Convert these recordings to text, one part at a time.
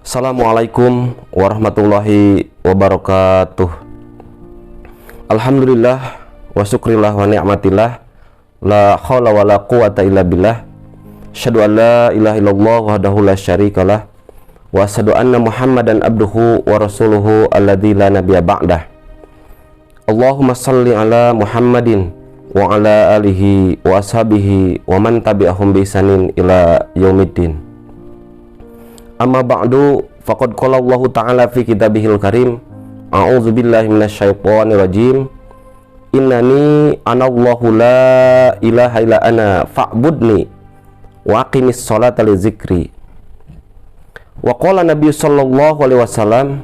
Assalamualaikum warahmatullahi wabarakatuh. Alhamdulillah wa syukrillah wa ni'matillah, la haula wa la quwata illa billah. Asyhadu an la ilaha illallah wahdahu la syarikalah, wa asyhadu anna Muhammadan abduhu wa rasuluhu alladzi la nabiyya ba'dah. Allahumma shalli ala Muhammadin wa ala alihi wa ashabihi wa man tabi'ahum bi ihsanin ila yaumiddin. Amma ba'du, faqad qala Allah ta'ala fi kitabihil karim, a'udzu billahi minasyaitonir rajim, innani anallahu la ilaha illa ana fa'budni wa aqimis sholata li dzikri. Wa qala Nabi sallallahu alaihi wasallam,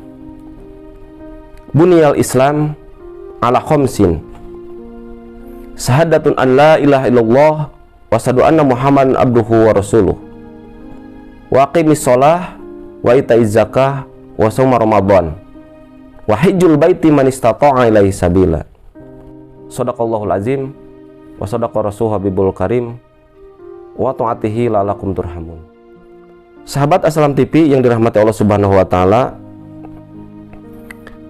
buniyal Islam ala khamsin, syahadatun an la ilaha illallah wa asyhadu anna Muhammadan abduhu wa rasuluh, wa aqimis sholah wa itaiz zakah wa shauma ramadan wa hajjul baiti man istata'a ilaihi sabila. Shadaqallahul azim wa shadaqa rasul habibul karim wa ta'atihi la'alakum turhamun. Sahabat Assalam TV yang dirahmati Allah Subhanahu wa taala,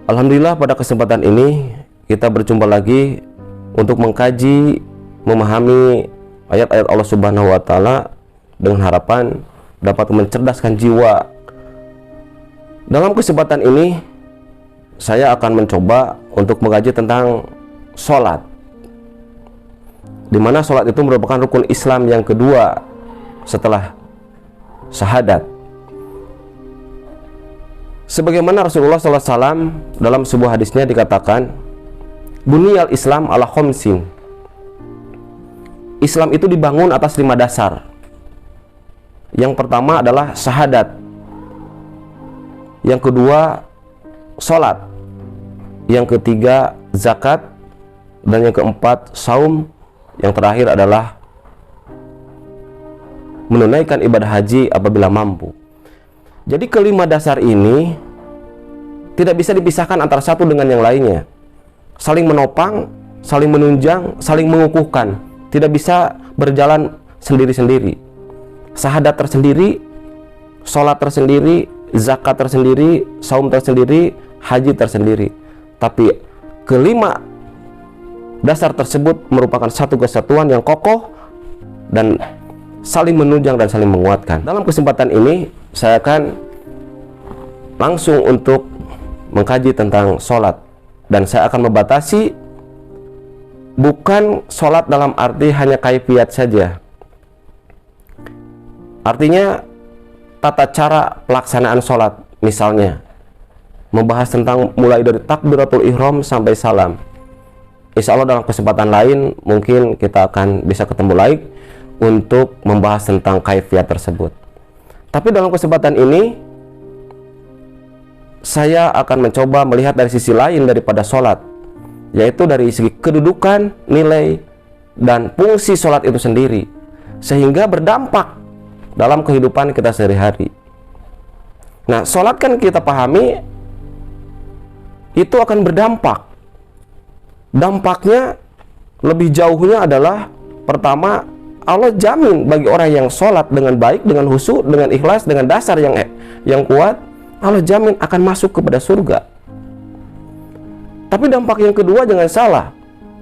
alhamdulillah pada kesempatan ini kita berjumpa lagi untuk mengkaji, memahami ayat-ayat Allah Subhanahu wa taala dengan harapan dapat mencerdaskan jiwa. Dalam kesempatan ini saya akan mencoba untuk mengkaji tentang sholat, dimana sholat itu merupakan rukun Islam yang kedua setelah syahadat. Sebagaimana Rasulullah SAW dalam sebuah hadisnya dikatakan, buniyal Islam ala khamsin, Islam itu dibangun atas 5 dasar. Yang pertama adalah syahadat, yang kedua sholat, yang ketiga zakat, dan yang keempat saum, yang terakhir adalah menunaikan ibadah haji apabila mampu. Jadi kelima dasar ini tidak bisa dipisahkan antara satu dengan yang lainnya, saling menopang, saling menunjang, saling mengukuhkan, tidak bisa berjalan sendiri-sendiri. Syahadat tersendiri, sholat tersendiri, zakat tersendiri, saum tersendiri, haji tersendiri. Tapi kelima dasar tersebut merupakan satu kesatuan yang kokoh dan saling menunjang dan saling menguatkan. Dalam kesempatan ini saya akan langsung untuk mengkaji tentang sholat, dan saya akan membatasi bukan sholat dalam arti hanya kaifiat saja. Artinya tata cara pelaksanaan sholat, misalnya membahas tentang mulai dari takbiratul ihram sampai salam. Insya Allah dalam kesempatan lain mungkin kita akan bisa ketemu lagi untuk membahas tentang kaifiat tersebut. Tapi dalam kesempatan ini saya akan mencoba melihat dari sisi lain daripada sholat, yaitu dari segi kedudukan, nilai, dan fungsi sholat itu sendiri, sehingga berdampak dalam kehidupan kita sehari-hari. Nah, sholat kan kita pahami itu akan berdampak. Dampaknya lebih jauhnya adalah, pertama, Allah jamin bagi orang yang sholat dengan baik, dengan khusyuk, dengan ikhlas, dengan dasar yang kuat, Allah jamin akan masuk kepada surga. Tapi dampak yang kedua jangan salah,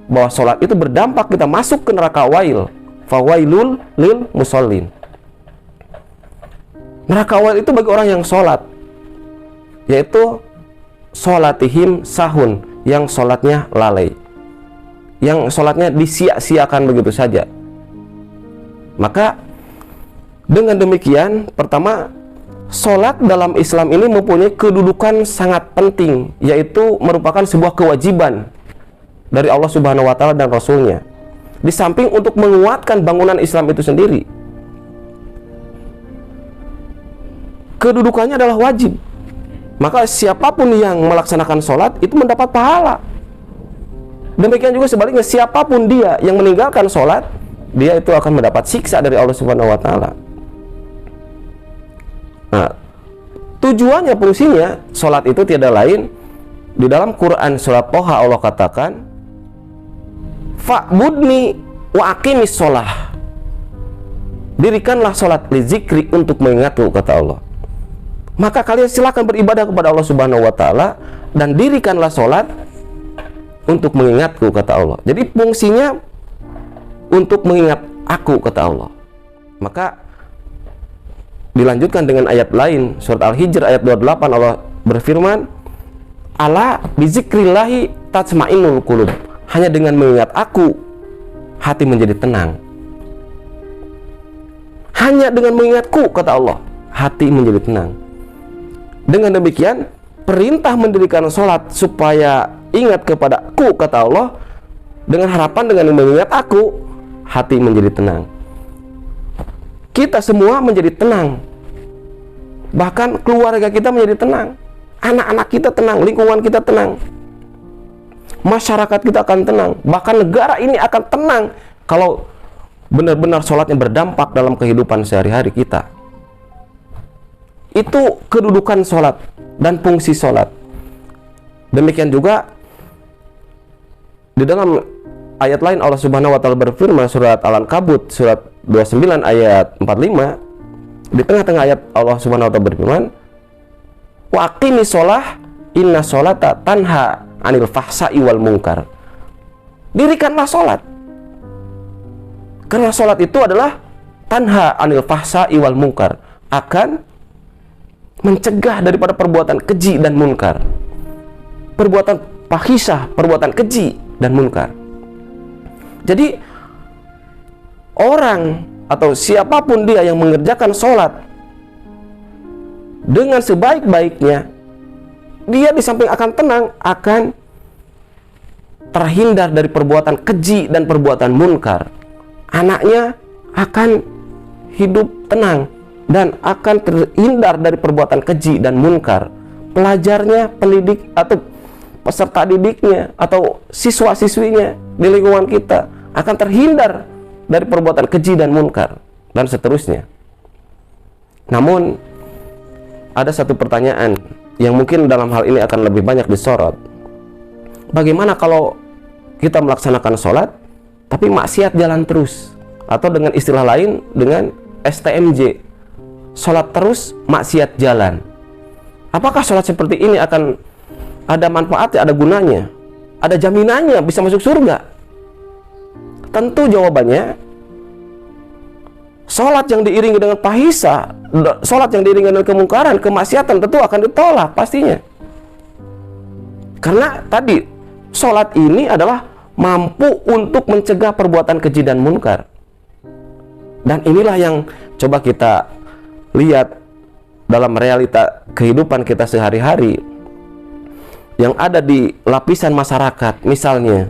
bahwa sholat itu berdampak kita masuk ke neraka wail, fawailul lil musallin. Neraka wail itu bagi orang yang sholat, yaitu sholatihim sahun, yang sholatnya lalai, yang sholatnya disia-siakan begitu saja. Maka dengan demikian, pertama, sholat dalam Islam ini mempunyai kedudukan sangat penting, yaitu merupakan sebuah kewajiban dari Allah Subhanahu wa taala dan Rasulnya, di samping untuk menguatkan bangunan Islam itu sendiri. Kedudukannya adalah wajib. Maka siapapun yang melaksanakan sholat itu mendapat pahala. Demikian juga sebaliknya, siapapun dia yang meninggalkan sholat, dia itu akan mendapat siksa dari Allah Subhanahu wa taala. Nah, tujuannya, fungsinya sholat itu tiada lain. Di dalam Quran surat Toha Allah katakan, fa'budni wa aqimis sholah, dirikanlah sholat li zikri, untuk mengingatku, kata Allah. maka kalian silakan beribadah kepada Allah Subhanahu wa taala dan dirikanlah sholat untuk mengingatku, kata Allah. Jadi fungsinya untuk mengingat aku, kata Allah. Maka dilanjutkan dengan ayat lain, surat Al-Hijr ayat 28, Allah berfirman, ala bizikrillahi tatma'innul qulub. Hanya dengan mengingat aku, hati menjadi tenang. Hanya dengan mengingatku, kata Allah, hati menjadi tenang. Dengan demikian, perintah mendirikan sholat supaya ingat kepadaku, kata Allah, dengan harapan dengan mengingat aku, hati menjadi tenang. Kita semua menjadi tenang. Bahkan keluarga kita menjadi tenang. Anak-anak kita tenang, lingkungan kita tenang. Masyarakat kita akan tenang. Bahkan negara ini akan tenang kalau benar-benar sholatnya berdampak dalam kehidupan sehari-hari kita. Itu kedudukan sholat dan fungsi sholat. Demikian juga di dalam ayat lain Allah Subhanahu wa taala berfirman, surat Al-Ankabut surat 29 ayat 45. Di tengah-tengah ayat Allah Subhanahu wa taala berfirman, wa aqimis sholah inna sholata tanha anil fahsai wal munkar. Dirikanlah sholat, karena sholat itu adalah tanha anil fahsai wal munkar, akan mencegah daripada perbuatan keji dan munkar, perbuatan fahisah, perbuatan keji dan munkar. Jadi orang atau siapapun dia yang mengerjakan sholat dengan sebaik-baiknya, dia di samping akan tenang, akan terhindar dari perbuatan keji dan perbuatan munkar. Anaknya akan hidup tenang dan akan terhindar dari perbuatan keji dan munkar. Pelajarnya, pendidik atau peserta didiknya atau siswa-siswinya di lingkungan kita akan terhindar dari perbuatan keji dan munkar, dan seterusnya. Namun ada satu pertanyaan yang mungkin dalam hal ini akan lebih banyak disorot. Bagaimana kalau kita melaksanakan sholat tapi maksiat jalan terus, atau dengan istilah lain dengan STMJ, sholat terus maksiat jalan? Apakah sholat seperti ini akan ada manfaatnya, ada gunanya, ada jaminannya bisa masuk surga? Tentu jawabannya, sholat yang diiringi dengan fahisah, sholat yang diiringi dengan kemungkaran, kemaksiatan, tentu akan ditolak pastinya. Karena tadi, sholat ini adalah mampu untuk mencegah perbuatan keji dan munkar. Dan inilah yang coba kita lihat dalam realita kehidupan kita sehari-hari yang ada di lapisan masyarakat. Misalnya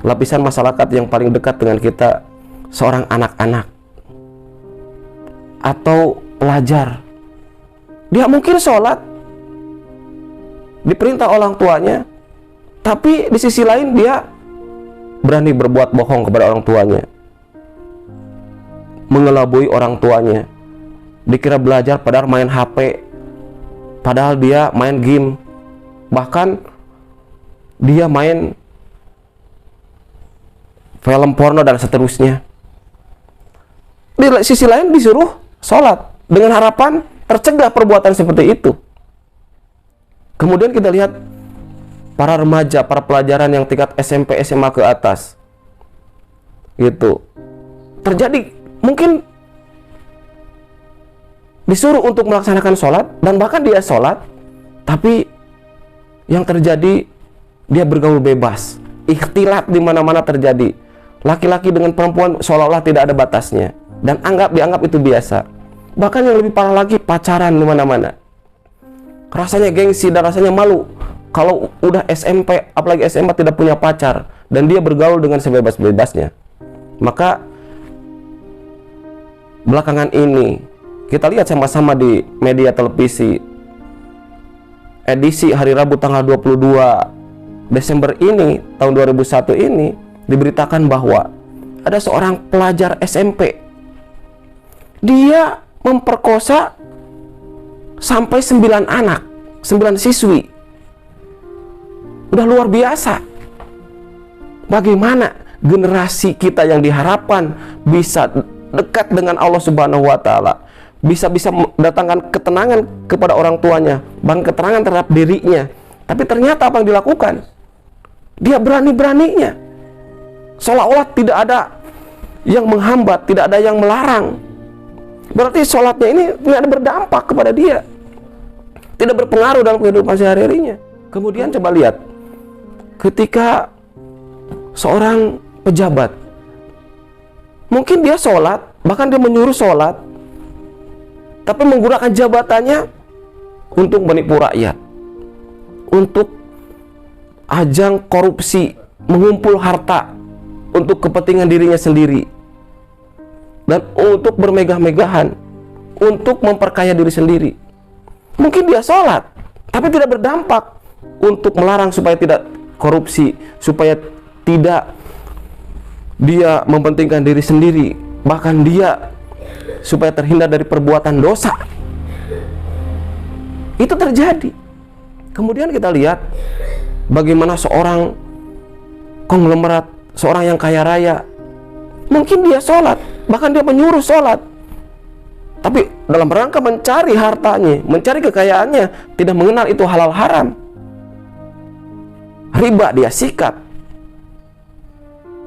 lapisan masyarakat yang paling dekat dengan kita, seorang anak-anak atau pelajar. Dia mungkin sholat, diperintah orang tuanya, tapi di sisi lain dia berani berbuat bohong kepada orang tuanya, mengelabui orang tuanya. Dikira belajar padahal main HP, padahal dia main game, bahkan dia main film porno dan seterusnya. Di sisi lain disuruh sholat dengan harapan tercegah perbuatan seperti itu. Kemudian kita lihat para remaja, para pelajaran yang tingkat SMP, SMA ke atas, gitu. Terjadi mungkin disuruh untuk melaksanakan sholat, dan bahkan dia sholat, tapi yang terjadi dia bergaul bebas, ikhtilat di mana-mana terjadi. Laki-laki dengan perempuan seolah-olah tidak ada batasnya, dan dianggap itu biasa. Bahkan yang lebih parah lagi, pacaran di mana-mana. Rasanya gengsi dan rasanya malu kalau udah SMP, apalagi SMA, tidak punya pacar dan dia bergaul dengan sebebas-bebasnya. Maka belakangan ini kita lihat sama-sama di media televisi, edisi hari Rabu tanggal 22 Desember ini, tahun 2001 ini, diberitakan bahwa ada seorang pelajar SMP, dia memperkosa sampai 9 anak, 9 siswi. Udah luar biasa. Bagaimana generasi kita yang diharapkan bisa dekat dengan Allah Subhanahu wa taala, bisa mendatangkan ketenangan kepada orang tuanya, bahkan keterangan terhadap dirinya. Tapi ternyata apa yang dilakukan? Dia berani-beraninya, seolah-olah tidak ada yang menghambat, tidak ada yang melarang. Berarti sholatnya ini tidak ada berdampak kepada dia, tidak berpengaruh dalam kehidupan sehari-harinya. Kemudian coba lihat, ketika seorang pejabat, mungkin dia sholat, bahkan dia menyuruh sholat, tapi menggunakan jabatannya untuk menipu rakyat, untuk ajang korupsi, mengumpul harta untuk kepentingan dirinya sendiri, dan untuk bermegah-megahan, untuk memperkaya diri sendiri. Mungkin dia sholat, tapi tidak berdampak untuk melarang supaya tidak korupsi, supaya tidak dia mementingkan diri sendiri, bahkan dia supaya terhindar dari perbuatan dosa. Itu terjadi. Kemudian kita lihat bagaimana seorang konglomerat, seorang yang kaya raya, mungkin dia sholat, bahkan dia menyuruh sholat, tapi dalam rangka mencari hartanya, mencari kekayaannya, tidak mengenal itu halal haram. Riba dia sikat,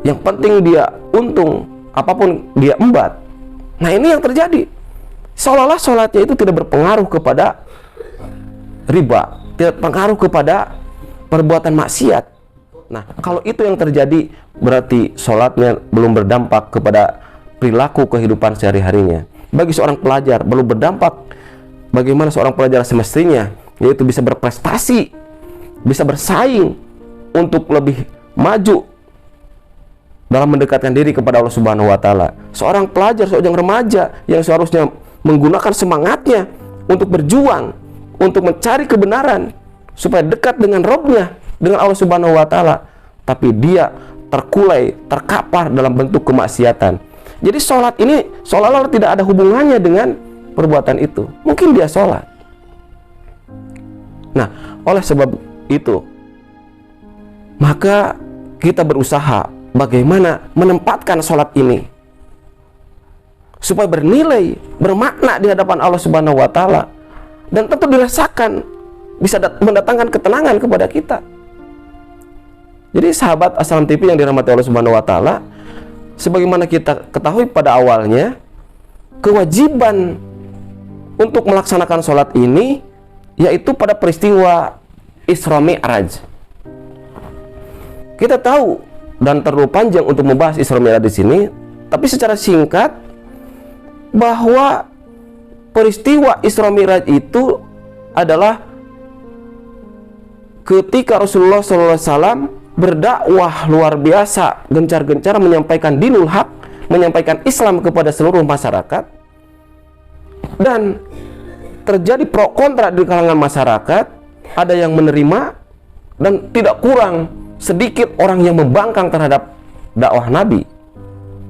yang penting dia untung, apapun dia embat. Nah, ini yang terjadi, seolah-olah sholatnya itu tidak berpengaruh kepada riba, tidak berpengaruh kepada perbuatan maksiat. Nah, kalau itu yang terjadi, berarti sholatnya belum berdampak kepada perilaku kehidupan sehari-harinya. Bagi seorang pelajar belum berdampak bagaimana seorang pelajar semestinya, yaitu bisa berprestasi, bisa bersaing untuk lebih maju dalam mendekatkan diri kepada Allah Subhanahu wa Ta'ala. Seorang pelajar, seorang remaja yang seharusnya menggunakan semangatnya untuk berjuang, untuk mencari kebenaran supaya dekat dengan Rabb-nya, dengan Allah Subhanahu wa Ta'ala, tapi dia terkulai, terkapar dalam bentuk kemaksiatan. Jadi sholat ini seolah-olah tidak ada hubungannya dengan perbuatan itu. Mungkin dia sholat. Nah, oleh sebab itu, maka kita berusaha bagaimana menempatkan sholat ini supaya bernilai, bermakna di hadapan Allah Subhanahu wa Ta'ala, dan tentu dirasakan bisa mendatangkan ketenangan kepada kita. Jadi sahabat Assalam TV yang dirahmati Allah Subhanahu wa Ta'ala, sebagaimana kita ketahui pada awalnya, kewajiban untuk melaksanakan sholat ini yaitu pada peristiwa Isra Mi'raj. Kita tahu, dan terlalu panjang untuk membahas Isra Mi'raj di sini, tapi secara singkat bahwa peristiwa Isra Mi'raj itu adalah ketika Rasulullah SAW berdakwah luar biasa, gencar-gencar menyampaikan dinul haq, menyampaikan Islam kepada seluruh masyarakat, dan terjadi pro kontra di kalangan masyarakat. Ada yang menerima dan tidak kurang sedikit orang yang membangkang terhadap dakwah Nabi,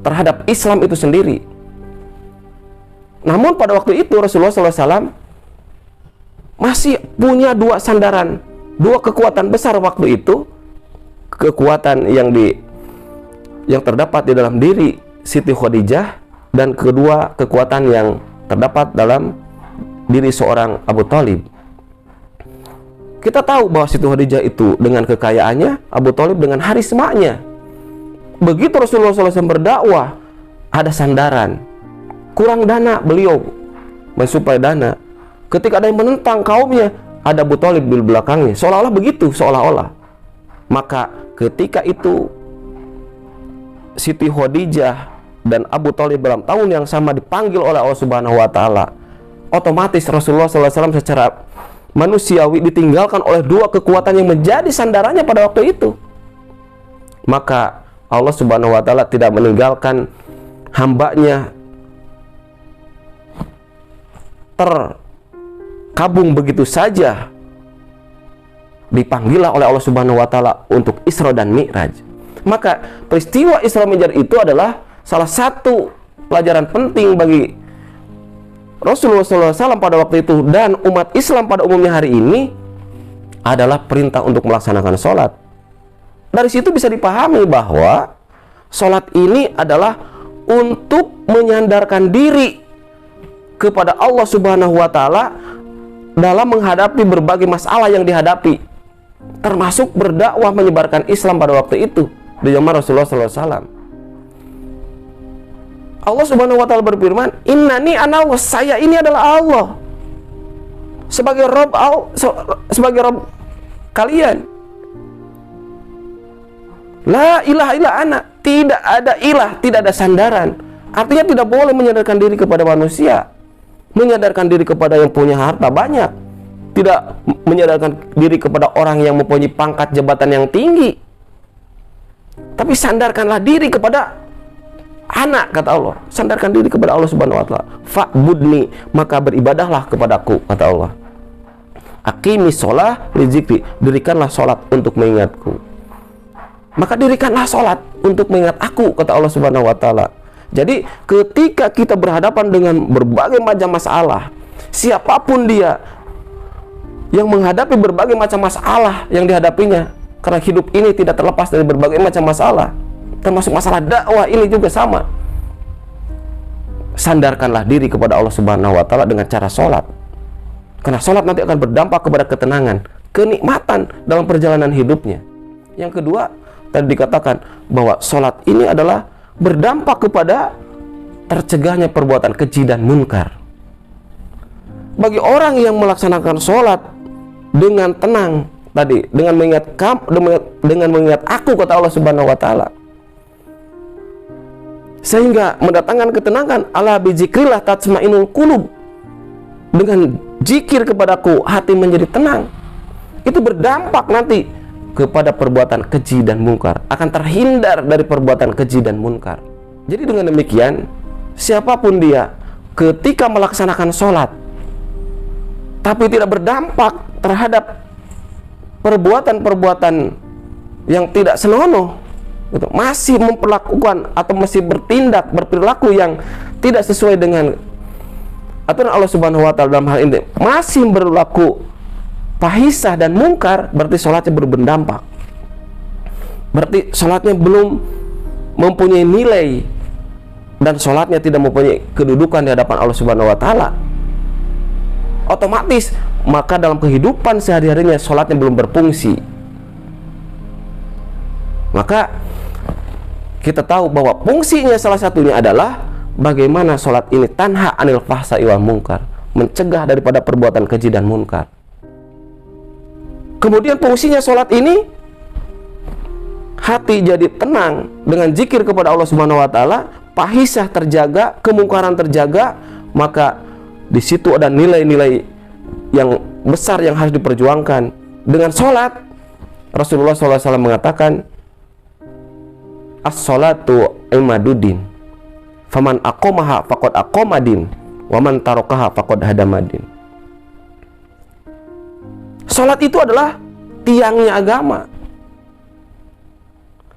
terhadap Islam itu sendiri. Namun pada waktu itu Rasulullah SAW masih punya dua sandaran, dua kekuatan besar waktu itu. Kekuatan yang terdapat di dalam diri Siti Khadijah, dan kedua kekuatan yang terdapat dalam diri seorang Abu Thalib. Kita tahu bahwa Siti Khadijah itu dengan kekayaannya, Abu Thalib dengan harismanya. Begitu Rasulullah SAW berdakwah, ada sandaran, kurang dana, beliau mensuplai dana. Ketika ada yang menentang kaumnya, ada Abu Thalib di belakangnya, seolah-olah begitu, seolah-olah. Maka ketika itu Siti Khadijah dan Abu Thalib dalam tahun yang sama dipanggil oleh Allah Subhanahu wa Ta'ala, otomatis Rasulullah SAW secara manusiawi ditinggalkan oleh dua kekuatan yang menjadi sandarannya pada waktu itu. Maka Allah Subhanahu wa Ta'ala tidak meninggalkan hambanya terkabung begitu saja. Dipanggillah oleh Allah Subhanahu wa Ta'ala untuk Isra dan Mi'raj. Maka peristiwa Isra Mi'raj itu adalah salah satu pelajaran penting bagi Rasulullah SAW pada waktu itu, dan umat Islam pada umumnya hari ini, adalah perintah untuk melaksanakan sholat. Dari situ bisa dipahami bahwa sholat ini adalah untuk menyandarkan diri kepada Allah Subhanahu wa taala dalam menghadapi berbagai masalah yang dihadapi, termasuk berdakwah menyebarkan Islam pada waktu itu di zaman Rasulullah SAW. Allah Subhanahu wa taala berfirman, "Innani ana Allah," saya ini adalah Allah sebagai Rob kalian. La ilaha illa ana, tidak ada ilah, tidak ada sandaran. Artinya tidak boleh menyadarkan diri kepada manusia, menyadarkan diri kepada yang punya harta banyak, tidak menyadarkan diri kepada orang yang mempunyai pangkat jabatan yang tinggi. Tapi sandarkanlah diri kepada anak, kata Allah. Sandarkan diri kepada Allah Subhanahu wa taala. Fa'budni, maka beribadahlah kepadaku, kata Allah. Aqimis shalah li dzikri, dirikanlah salat untuk mengingatku. Maka dirikanlah salat untuk mengingat aku, kata Allah Subhanahu wa taala. Jadi ketika kita berhadapan dengan berbagai macam masalah, siapapun dia yang menghadapi berbagai macam masalah yang dihadapinya, karena hidup ini tidak terlepas dari berbagai macam masalah, termasuk masalah dakwah ini juga sama. Sandarkanlah diri kepada Allah Subhanahu wa taala dengan cara sholat, karena sholat nanti akan berdampak kepada ketenangan, kenikmatan dalam perjalanan hidupnya. Yang kedua, tadi dikatakan bahwa sholat ini adalah berdampak kepada tercegahnya perbuatan keji dan munkar. Bagi orang yang melaksanakan sholat dengan tenang tadi, dengan mengingat aku, kata Allah Subhanahu wa taala, sehingga mendatangkan ketenangan. Ala bizikrillah tatma'innul qulub, dengan zikir kepadaku hati menjadi tenang. Itu berdampak nanti kepada perbuatan keji dan munkar, akan terhindar dari perbuatan keji dan munkar. Jadi dengan demikian, siapapun dia ketika melaksanakan sholat tapi tidak berdampak terhadap perbuatan-perbuatan yang tidak senonoh, gitu, masih memperlakukan atau masih bertindak, berperilaku yang tidak sesuai dengan aturan Allah Subhanahu wa taala, dalam hal ini masih berlaku fahisah dan mungkar, berarti sholatnya berdampak. Berarti sholatnya belum mempunyai nilai, dan sholatnya tidak mempunyai kedudukan di hadapan Allah Subhanahu wa taala. Otomatis maka dalam kehidupan sehari-harinya sholatnya belum berfungsi. Maka kita tahu bahwa fungsinya salah satunya adalah bagaimana sholat ini tanha anil fahsai wal munkar, mencegah daripada perbuatan keji dan munkar. Kemudian fungsinya sholat ini, hati jadi tenang dengan zikir kepada Allah Subhanahu wa taala, fahisah terjaga, kemungkaran terjaga. Maka di situ ada nilai-nilai yang besar yang harus diperjuangkan. Dengan sholat, Rasulullah SAW mengatakan, as-sholatu imaduddin, faman aqomaha faqad aqomadin, waman tarokaha faqad hadamadin. Sholat itu adalah tiangnya agama.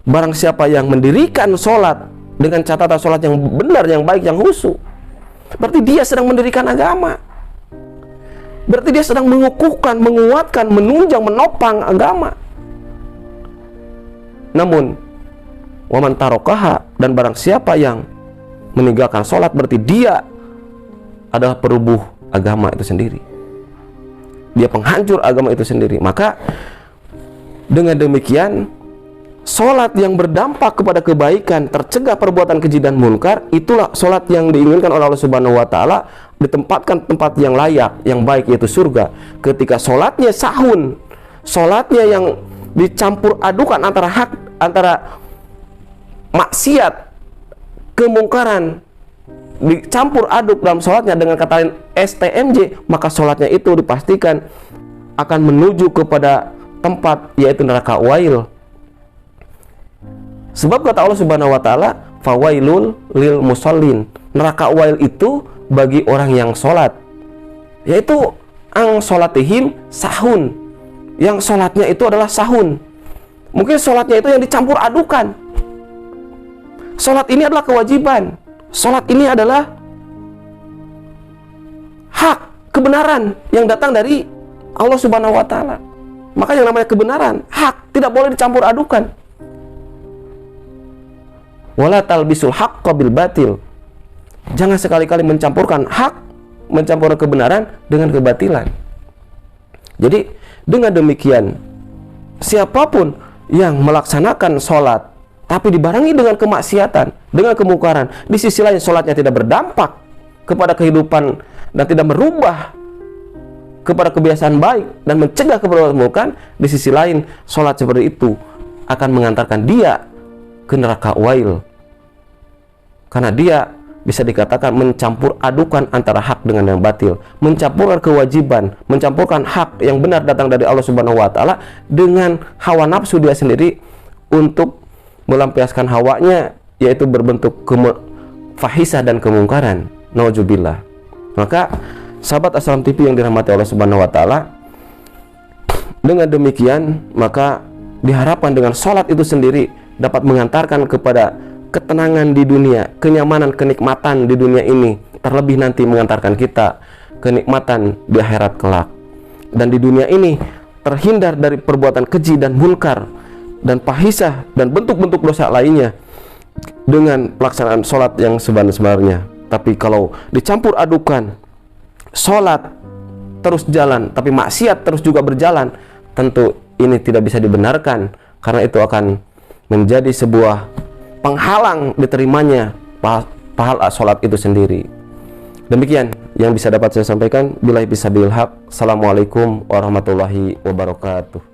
Barang siapa yang mendirikan sholat dengan catatan sholat yang benar, yang baik, yang khusyuk, berarti dia sedang mendirikan agama. Berarti dia sedang mengukuhkan, menguatkan, menunjang, menopang agama. Namun waman tarokaha, dan barang siapa yang meninggalkan sholat, berarti dia adalah perubuh agama itu sendiri. Dia penghancur agama itu sendiri. Maka dengan demikian, sholat yang berdampak kepada kebaikan, tercegah perbuatan keji dan munkar, itulah sholat yang diinginkan oleh Allah Subhanahu wa taala, ditempatkan tempat yang layak, yang baik, yaitu surga. Ketika sholatnya sahun, sholatnya yang dicampur adukan antara maksiat, kemungkaran, dicampur aduk dalam sholatnya dengan kata lain STMJ, maka sholatnya itu dipastikan akan menuju kepada tempat, yaitu neraka wail. Sebab kata Allah Subhanahu wa taala, fawailul lil musallin, neraka wail itu bagi orang yang sholat, yaitu ang sholatihim sahun, yang sholatnya itu adalah sahun. Mungkin sholatnya itu yang dicampur adukan. Sholat ini adalah kewajiban. Sholat ini adalah hak, kebenaran yang datang dari Allah Subhanahu wa taala. Maka yang namanya kebenaran, hak, tidak boleh dicampur adukan. Wala talbisul haqqa bil batil. Jangan sekali-kali mencampurkan hak mencampur kebenaran dengan kebatilan. Jadi dengan demikian, siapapun yang melaksanakan sholat tapi dibarengi dengan kemaksiatan, dengan kemungkaran, di sisi lain sholatnya tidak berdampak kepada kehidupan dan tidak merubah kepada kebiasaan baik dan mencegah kepada kemungkaran, di sisi lain sholat seperti itu akan mengantarkan dia ke neraka wail, karena dia bisa dikatakan mencampur adukan antara hak dengan yang batil, mencampurkan kewajiban, mencampurkan hak yang benar datang dari Allah Subhanahu wa Ta'ala dengan hawa nafsu dia sendiri untuk melampiaskan hawanya, yaitu berbentuk fahisah dan kemungkaran. Nauzubillah. Maka sahabat Assalam TV yang dirahmati Allah Subhanahu wa Ta'ala, dengan demikian maka diharapkan dengan sholat itu sendiri dapat mengantarkan kepada ketenangan di dunia, kenyamanan, kenikmatan di dunia ini, terlebih nanti mengantarkan kita kenikmatan di akhirat kelak. Dan di dunia ini terhindar dari perbuatan keji dan munkar dan fahisah dan bentuk-bentuk dosa lainnya dengan pelaksanaan sholat yang sebenarnya. Tapi kalau dicampur adukan, sholat terus jalan tapi maksiat terus juga berjalan, tentu ini tidak bisa dibenarkan, karena itu akan menjadi sebuah penghalang diterimanya pahala sholat itu sendiri. Demikian yang bisa dapat saya sampaikan. Billahi bisabilil haq. Assalamualaikum warahmatullahi wabarakatuh.